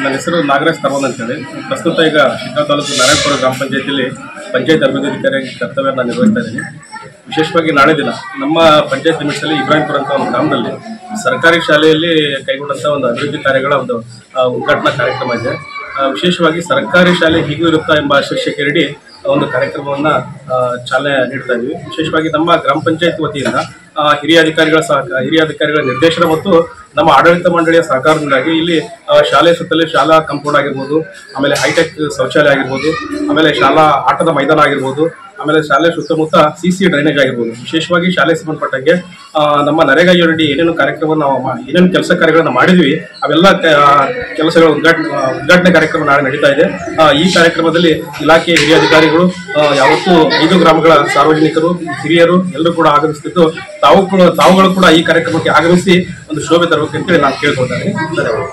ನನ್ನ ಹೆಸರು ನಾಗರಾಜ್ ತರವನ್ ಅಂತೇಳಿ. ಪ್ರಸ್ತುತ ಈಗ ಶಿಗ್ಗಾಂವ್ ತಾಲೂಕು ನಾರಾಯಣಪುರ ಗ್ರಾಮ ಪಂಚಾಯತಿಯಲ್ಲಿ ಪಂಚಾಯತ್ ಅಭಿವೃದ್ಧಿಕಾರಿಯಾಗಿ ಕರ್ತವ್ಯವನ್ನು ನಿರ್ವಹಿಸ್ತಾ ಇದ್ದೀನಿ. ವಿಶೇಷವಾಗಿ ನಾಳೆ ದಿನ ನಮ್ಮ ಪಂಚಾಯತ್ ಲಿಮಿಟ್ಸಲ್ಲಿ ಇಬ್ರಾಹಿಂಪುರ ಅಂತ ಒಂದು ಗ್ರಾಮದಲ್ಲಿ ಸರ್ಕಾರಿ ಶಾಲೆಯಲ್ಲಿ ಕೈಗೊಂಡಂಥ ಒಂದು ಅಭಿವೃದ್ಧಿ ಕಾರ್ಯಗಳ ಒಂದು ಉದ್ಘಾಟನಾ ಕಾರ್ಯಕ್ರಮ ಇದೆ. ವಿಶೇಷವಾಗಿ ಸರ್ಕಾರಿ ಶಾಲೆ ಹೀಗೂ ಇರುತ್ತಾ ಎಂಬ ಶೀರ್ಷಿಕೆಯಡಿ ಒಂದು ಕಾರ್ಯಕ್ರಮವನ್ನು ಚಾಲನೆ ನೀಡ್ತಾ ಇದ್ವಿ. ವಿಶೇಷವಾಗಿ ನಮ್ಮ ಗ್ರಾಮ ಪಂಚಾಯತ್ ವತಿಯಿಂದ ಹಿರಿಯ ಅಧಿಕಾರಿಗಳ ನಿರ್ದೇಶನ ಮತ್ತು ನಮ್ಮ ಆಡಳಿತ ಮಂಡಳಿಯ ಸಹಕಾರದಿಂದಾಗಿ ಇಲ್ಲಿ ಶಾಲೆ ಸುತ್ತಲೇ ಶಾಲಾ ಕಾಂಪೌಂಡ್ ಆಗಿರ್ಬೋದು, ಆಮೇಲೆ ಹೈಟೆಕ್ ಶೌಚಾಲಯ ಆಗಿರ್ಬೋದು, ಆಮೇಲೆ ಶಾಲಾ ಆಟದ ಮೈದಾನ ಆಗಿರ್ಬೋದು, ಆಮೇಲೆ ಶಾಲೆ ಸುತ್ತಮುತ್ತ ಸಿಸಿ ಡ್ರೈನೇಜ್ ಆಗಿರ್ಬೋದು. ವಿಶೇಷವಾಗಿ ಶಾಲೆ ಸಂಬಂಧಪಟ್ಟಂಗೆ ನಮ್ಮ ನರೇಗಾ ಯೋಜನೆ ಏನೇನು ಏನೇನು ಕೆಲಸ ಕಾರ್ಯಗಳನ್ನು ಮಾಡಿದ್ವಿ ಅವೆಲ್ಲ ಕೆಲಸಗಳ ಉದ್ಘಾಟನೆ ಕಾರ್ಯಕ್ರಮ ನಾಳೆ ನಡೀತಾ ಇದೆ. ಈ ಕಾರ್ಯಕ್ರಮದಲ್ಲಿ ಇಲಾಖೆ ಹಿರಿಯ ಅಧಿಕಾರಿಗಳು, ಯಾವತ್ತೂ 5 ಗ್ರಾಮಗಳ ಸಾರ್ವಜನಿಕರು, ಹಿರಿಯರು ಎಲ್ಲರೂ ಕೂಡ ಆಗಮಿಸುತ್ತಿದ್ದು ತಾವುಗಳು ಕೂಡ ಈ ಕಾರ್ಯಕ್ರಮಕ್ಕೆ ಆಗಮಿಸಿ ಒಂದು ಶೋಭೆ ತರಬೇಕು ಅಂತೇಳಿ ನಾನು ಕೇಳ್ಕೊಳ್ತೇನೆ. ಧನ್ಯವಾದ.